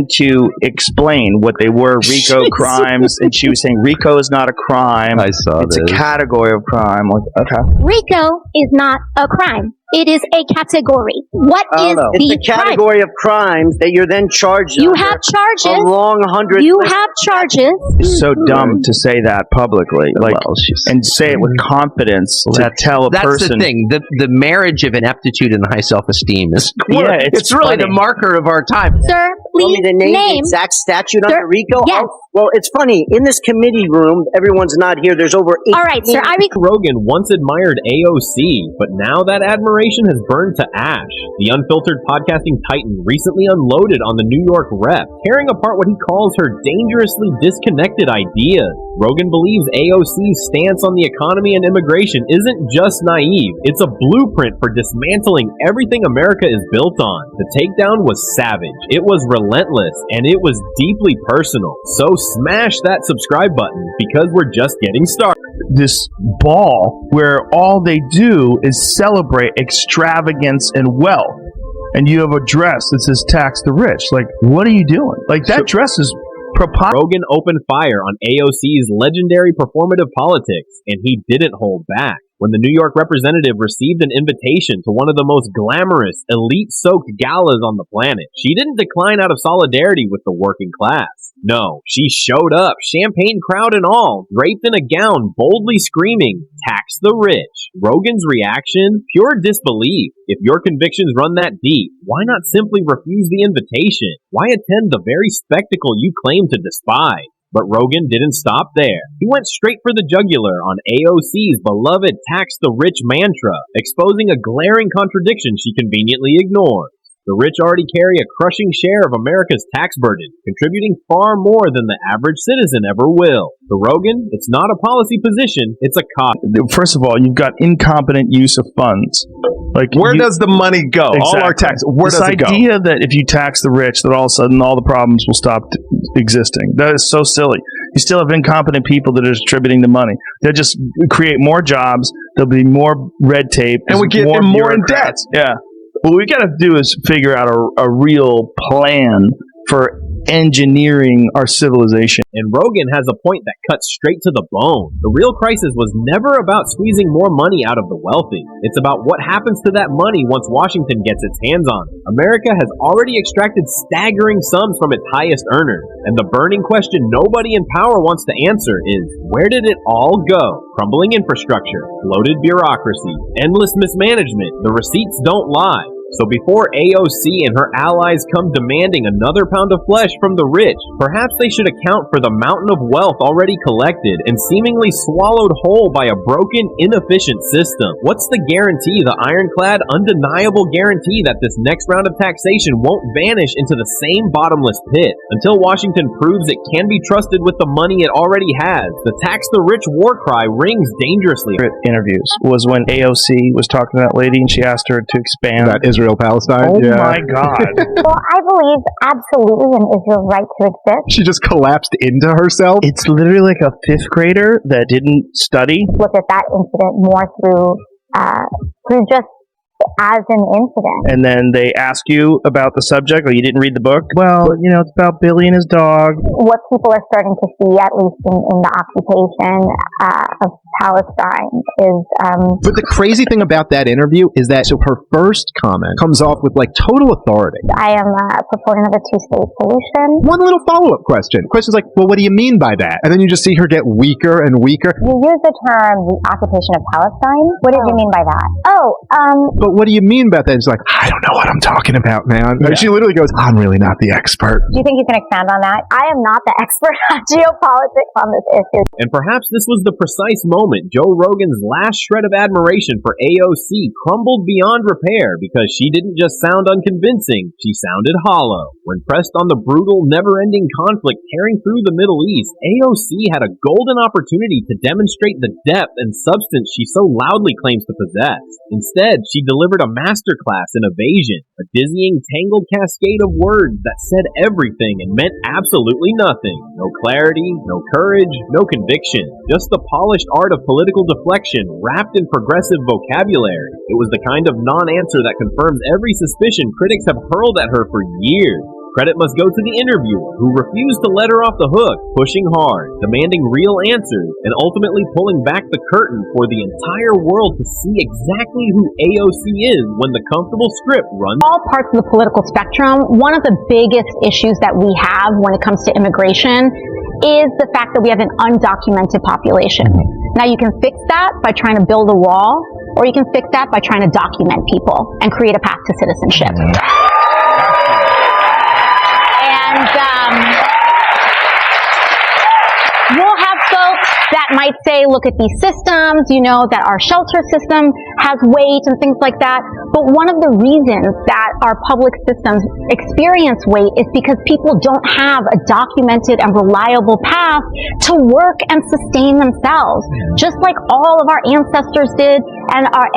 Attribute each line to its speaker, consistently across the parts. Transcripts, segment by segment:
Speaker 1: to explain what they were, RICO crimes, and she was saying RICO is not a crime.
Speaker 2: I saw
Speaker 1: it's
Speaker 2: this.
Speaker 1: a category of crime. Like, okay.
Speaker 3: RICO is not a crime. It is a category. What is the
Speaker 4: It's a category of crimes that you're then charged.
Speaker 3: You have charges.
Speaker 4: A long 100.
Speaker 3: You have charges.
Speaker 1: It's so dumb to say that publicly, like, and say it with confidence to tell a person.
Speaker 2: That's the thing. The marriage of ineptitude and high self-esteem is.
Speaker 1: Yeah,
Speaker 2: it's really the marker of our time.
Speaker 3: Sir, please
Speaker 4: Want me to name the exact statute under RICO?
Speaker 3: Yes.
Speaker 4: Well, it's funny. In this committee room, everyone's not here. There's over 18.
Speaker 3: All right, sir.
Speaker 5: Rogan once admired AOC, but now that admiration has burned to ash. The unfiltered podcasting titan recently unloaded on the New York rep, tearing apart what he calls her dangerously disconnected ideas. Rogan believes AOC's stance on the economy and immigration isn't just naive. It's a blueprint for dismantling everything America is built on. The takedown was savage. It was relentless, and it was deeply personal. So smash that subscribe button because we're just getting started.
Speaker 1: This ball where all they do is celebrate extravagance and wealth, and you have a dress that says tax the rich. Like, what are you doing? Like, that dress is
Speaker 5: Rogan opened fire on AOC's legendary performative politics, and he didn't hold back. When the New York representative received an invitation to one of the most glamorous, elite-soaked galas on the planet, she didn't decline out of solidarity with the working class. No, she showed up, champagne crowd and all, draped in a gown, boldly screaming, "Tax the rich." Rogan's reaction? Pure disbelief. If your convictions run that deep, why not simply refuse the invitation? Why attend the very spectacle you claim to despise? But Rogan didn't stop there. He went straight for the jugular on AOC's beloved tax the rich mantra, exposing a glaring contradiction she conveniently ignored. The rich already carry a crushing share of America's tax burden, contributing far more than the average citizen ever will. For Rogan, it's not a policy position, it's a cost.
Speaker 1: First of all, you've got incompetent use of funds. Like,
Speaker 6: where does the money go?
Speaker 1: Exactly.
Speaker 6: All our tax. Where does it go?
Speaker 1: This idea that if you tax the rich, that all of a sudden all the problems will stop existing. That is so silly. You still have incompetent people that are distributing the money. They'll just create more jobs. There'll be more red tape,
Speaker 6: and we get more in debt.
Speaker 1: Yeah. What we got to do is figure out a real plan for engineering our civilization.
Speaker 5: And Rogan has a point that cuts straight to the bone. The real crisis was never about squeezing more money out of the wealthy. It's about what happens to that money once Washington gets its hands on it. America has already extracted staggering sums from its highest earners. And the burning question nobody in power wants to answer is, where did it all go? Crumbling infrastructure, bloated bureaucracy, endless mismanagement. The receipts don't lie. So before AOC and her allies come demanding another pound of flesh from the rich, perhaps they should account for the mountain of wealth already collected and seemingly swallowed whole by a broken, inefficient system. What's the guarantee, the ironclad, undeniable guarantee that this next round of taxation won't vanish into the same bottomless pit? Until Washington proves it can be trusted with the money it already has, the tax the rich war cry rings dangerously.
Speaker 1: Interviews was when AOC was talking to that lady and she asked her to expand.
Speaker 6: That Israel-Palestine?
Speaker 1: Oh my God.
Speaker 7: Well, I believe absolutely in Israel's right to exist.
Speaker 6: She just collapsed into herself?
Speaker 1: It's literally like a fifth grader that didn't study.
Speaker 7: Look at that incident more through just as an incident.
Speaker 1: And then they ask you about the subject, or you didn't read the book. Well, you know, it's about Billy and his dog.
Speaker 7: What people are starting to see, at least in the occupation of Palestine, is...
Speaker 6: But the crazy thing about that interview is that her first comment comes off with, like, total authority.
Speaker 7: I am a proponent of a two-state solution.
Speaker 6: One little follow-up question. The question's like, well, what do you mean by that? And then you just see her get weaker and weaker.
Speaker 7: You use the term the occupation of Palestine. What did you mean by that?
Speaker 6: But what do you mean about that? It's like, I don't know what I'm talking about, man. Yeah. She literally goes, I'm really not the expert.
Speaker 7: Do you think you can expand on that? I am not the expert on geopolitics on this issue.
Speaker 5: And perhaps this was the precise moment Joe Rogan's last shred of admiration for AOC crumbled beyond repair because she didn't just sound unconvincing, she sounded hollow. When pressed on the brutal, never-ending conflict tearing through the Middle East, AOC had a golden opportunity to demonstrate the depth and substance she so loudly claims to possess. Instead, she delivered a masterclass in evasion, a dizzying, tangled cascade of words that said everything and meant absolutely nothing. No clarity, no courage, no conviction. Just the polished art of political deflection wrapped in progressive vocabulary. It was the kind of non-answer that confirms every suspicion critics have hurled at her for years. Credit must go to the interviewer, who refused to let her off the hook, pushing hard, demanding real answers, and ultimately pulling back the curtain for the entire world to see exactly who AOC is when the comfortable script runs.
Speaker 7: All parts of the political spectrum, one of the biggest issues that we have when it comes to immigration is the fact that we have an undocumented population. Now you can fix that by trying to build a wall, or you can fix that by trying to document people and create a path to citizenship. And we'll have folks that might say, look at these systems, you know, that our shelter system has weight and things like that. But one of the reasons that our public systems experience weight is because people don't have a documented and reliable path to work and sustain themselves, just like all of our ancestors did and our.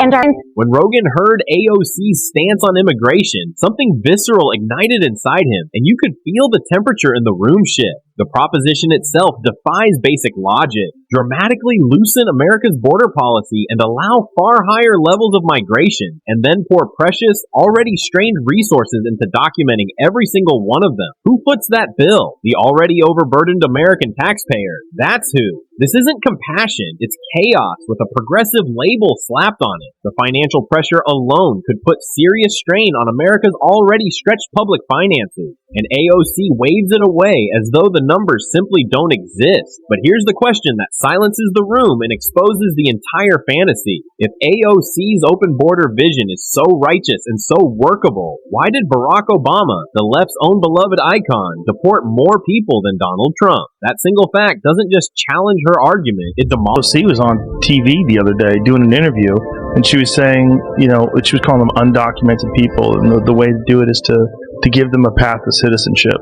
Speaker 5: When Rogan heard AOC's stance on immigration, something visceral ignited inside him, and you could feel the temperature in the room shift. The proposition itself defies basic logic. Dramatically loosen America's border policy and allow far higher levels of migration, and then pour precious, already strained resources into documenting every single one of them. Who foots that bill? The already overburdened American taxpayer. That's who. This isn't compassion, it's chaos with a progressive label slapped on it. The financial pressure alone could put serious strain on America's already stretched public finances, and AOC waves it away as though the numbers simply don't exist. But here's the question that silences the room and exposes the entire fantasy. If AOC's open border vision is so righteous and so workable, why did Barack Obama, the left's own beloved icon, deport more people than Donald Trump? That single fact doesn't just challenge her argument, it demolishes.
Speaker 1: AOC was on TV the other day doing an interview, and she was saying, you know, she was calling them undocumented people, and the way to do it is to give them a path to citizenship.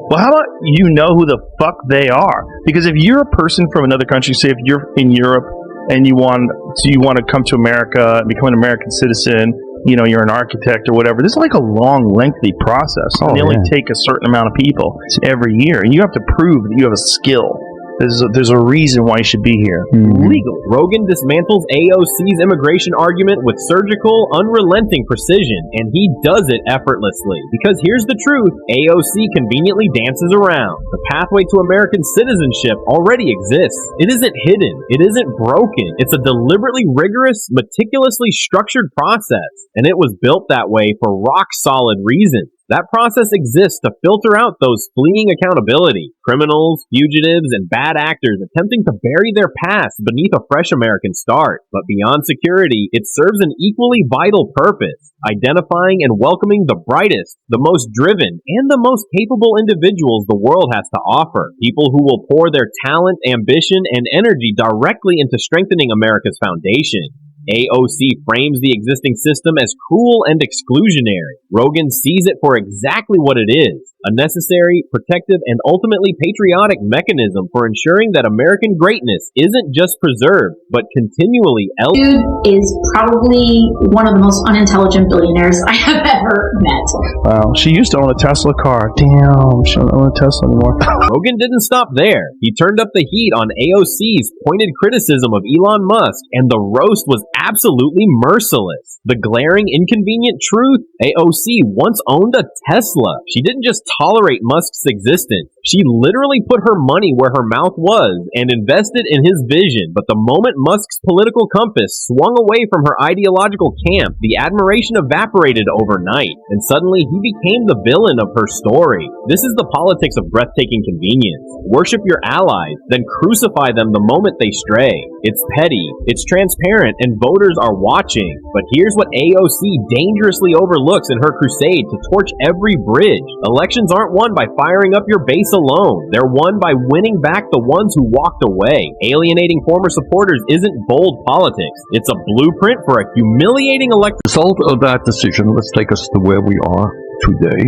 Speaker 1: Well, how about you know who the fuck they are? Because if you're a person from another country, say if you're in Europe and you want to come to America and become an American citizen, you know, you're an architect or whatever, this is like a long, lengthy process. And they only take a certain amount of people every year, and you have to prove that you have a skill. There's a reason why you should be here.
Speaker 5: Legally. Rogan dismantles AOC's immigration argument with surgical, unrelenting precision, and he does it effortlessly. Because here's the truth, AOC conveniently dances around. The pathway to American citizenship already exists. It isn't hidden. It isn't broken. It's a deliberately rigorous, meticulously structured process, and it was built that way for rock-solid reasons. That process exists to filter out those fleeing accountability, criminals, fugitives, and bad actors attempting to bury their past beneath a fresh American start. But beyond security, it serves an equally vital purpose, identifying and welcoming the brightest, the most driven, and the most capable individuals the world has to offer. People who will pour their talent, ambition, and energy directly into strengthening America's foundation. AOC frames the existing system as cruel and exclusionary. Rogan sees it for exactly what it is, a necessary, protective, and ultimately patriotic mechanism for ensuring that American greatness isn't just preserved, but continually
Speaker 8: elevated. Dude is probably one of the most unintelligent billionaires I have ever met.
Speaker 1: Wow, she used to own a Tesla car. Damn, she don't own a Tesla anymore.
Speaker 5: Rogan didn't stop there. He turned up the heat on AOC's pointed criticism of Elon Musk, and the roast was absolutely merciless. The glaring, inconvenient truth, AOC once owned a Tesla. She didn't just tolerate Musk's existence. She literally put her money where her mouth was and invested in his vision. But the moment Musk's political compass swung away from her ideological camp, the admiration evaporated overnight, and suddenly he became the villain of her story. This is the politics of breathtaking convenience. Worship your allies, then crucify them the moment they stray. It's petty, it's transparent, and voters are watching. But here's what AOC dangerously overlooks in her crusade to torch every bridge. Elections aren't won by firing up your base alone. They're won by winning back the ones who walked away. Alienating former supporters isn't bold politics. It's a blueprint for a humiliating election.
Speaker 9: The result of that decision, let's take us to where we are today,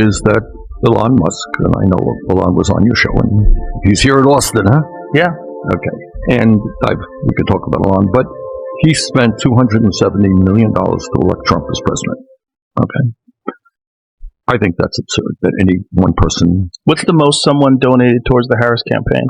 Speaker 9: is that Elon Musk, and I know Elon was on your show, and he's here in Austin, huh?
Speaker 1: Yeah.
Speaker 9: Okay. And we could talk about Elon, but he spent $270 million to elect Trump as president. Okay. I think that's absurd that any one person...
Speaker 1: What's the most someone donated towards the Harris campaign?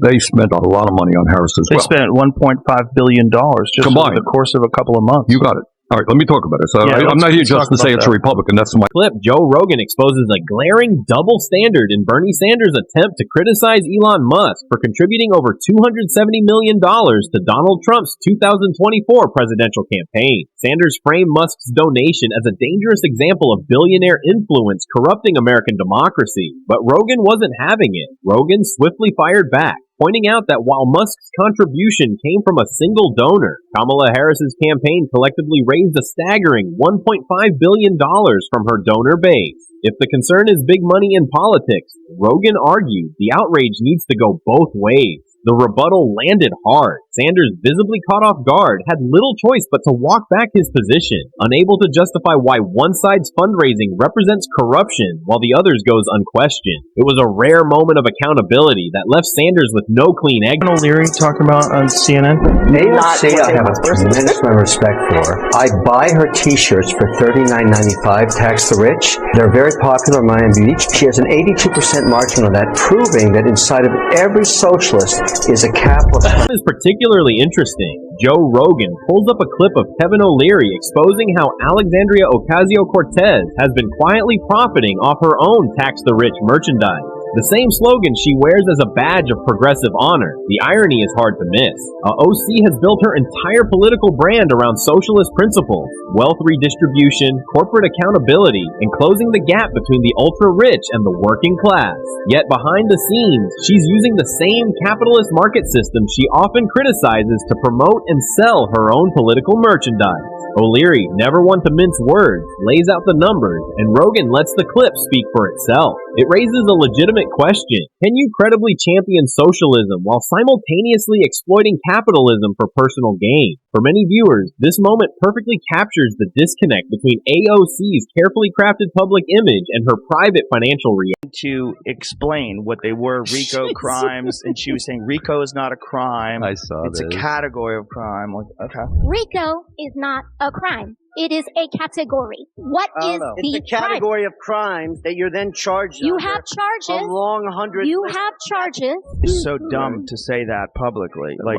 Speaker 9: They spent a lot of money on Harris as well.
Speaker 1: They spent $1.5 billion just
Speaker 9: combined
Speaker 1: over the course of a couple of months.
Speaker 9: You got it. All right, let me talk about it. So
Speaker 1: Yeah,
Speaker 9: I'm not here
Speaker 1: let's
Speaker 9: just
Speaker 1: talk
Speaker 9: to say
Speaker 1: about
Speaker 9: it's a
Speaker 1: that.
Speaker 9: Republican. That's my
Speaker 5: Clip, Joe Rogan exposes a glaring double standard in Bernie Sanders' attempt to criticize Elon Musk for contributing over $270 million to Donald Trump's 2024 presidential campaign. Sanders framed Musk's donation as a dangerous example of billionaire influence corrupting American democracy. But Rogan wasn't having it. Rogan swiftly fired back, pointing out that while Musk's contribution came from a single donor, Kamala Harris's campaign collectively raised a staggering $1.5 billion from her donor base. If the concern is big money in politics, Rogan argued the outrage needs to go both ways. The rebuttal landed hard. Sanders, visibly caught off guard, had little choice but to walk back his position, unable to justify why one side's fundraising represents corruption while the other's goes unquestioned. It was a rare moment of accountability that left Sanders with no clean exit.
Speaker 1: O'Leary talking about on CNN.
Speaker 4: AOC, I have a tremendous amount of respect for. I buy her t-shirts for $39.95, tax the rich. They're very popular in Miami Beach. She has an 82% margin on that, proving that inside of every socialist is a capitalist.
Speaker 5: This is particularly interesting. Joe Rogan pulls up a clip of Kevin O'Leary exposing how Alexandria Ocasio-Cortez has been quietly profiting off her own tax the rich merchandise. The same slogan she wears as a badge of progressive honor. The irony is hard to miss. OC has built her entire political brand around socialist principles, wealth redistribution, corporate accountability, and closing the gap between the ultra-rich and the working class. Yet behind the scenes, she's using the same capitalist market system she often criticizes to promote and sell her own political merchandise. O'Leary, never one to mince words, lays out the numbers, and Rogan lets the clip speak for itself. It raises a legitimate question. Can you credibly champion socialism while simultaneously exploiting capitalism for personal gain? For many viewers, this moment perfectly captures the disconnect between AOC's carefully crafted public image and her private financial reality.
Speaker 10: To explain what they were RICO crimes, and she was saying RICO is not a crime.
Speaker 2: I saw
Speaker 10: it's
Speaker 2: this.
Speaker 10: a category of crime. Like, okay.
Speaker 3: RICO is not a crime. It is a category. What is the
Speaker 4: It's a category of crimes that you're then charged.
Speaker 3: You
Speaker 4: under
Speaker 3: have charges.
Speaker 4: A long 100.
Speaker 3: You have charges.
Speaker 10: It's so dumb to say that publicly, like,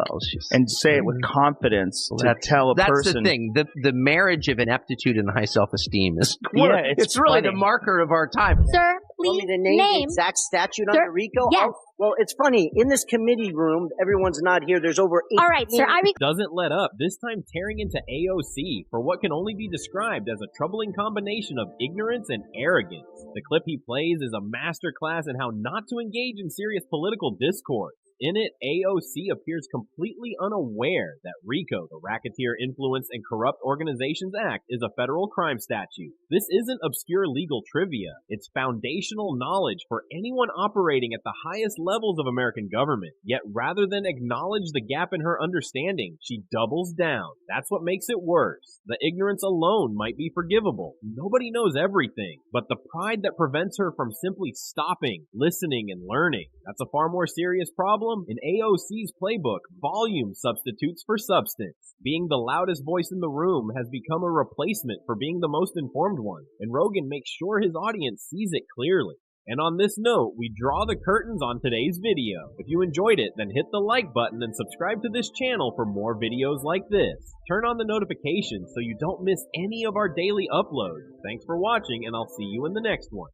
Speaker 10: and say it with confidence to tell a
Speaker 2: That's
Speaker 10: person.
Speaker 2: the thing. The marriage of ineptitude and high self-esteem is
Speaker 10: Yeah,
Speaker 2: it's really
Speaker 10: funny.
Speaker 2: the marker of our time.
Speaker 3: Sir,
Speaker 4: Want
Speaker 3: please
Speaker 4: me to name the exact statute
Speaker 3: Sir,
Speaker 4: under RICO?
Speaker 3: yes.
Speaker 4: Oh, well, it's funny. In this committee room, everyone's not here. There's over 18.
Speaker 3: All right, sir.
Speaker 5: Doesn't let up, this time tearing into AOC for what can only be described as a troubling combination of ignorance and arrogance. The clip he plays is a masterclass in how not to engage in serious political discourse. In it, AOC appears completely unaware that RICO, the Racketeer Influence and Corrupt Organizations Act, is a federal crime statute. This isn't obscure legal trivia. It's foundational knowledge for anyone operating at the highest levels of American government. Yet rather than acknowledge the gap in her understanding, she doubles down. That's what makes it worse. The ignorance alone might be forgivable. Nobody knows everything. But the pride that prevents her from simply stopping, listening, and learning, that's a far more serious problem. In AOC's playbook, volume substitutes for substance. Being the loudest voice in the room has become a replacement for being the most informed one, and Rogan makes sure his audience sees it clearly. And on this note, we draw the curtains on today's video. If you enjoyed it, then hit the like button and subscribe to this channel for more videos like this. Turn on the notifications so you don't miss any of our daily uploads. Thanks for watching, and I'll see you in the next one.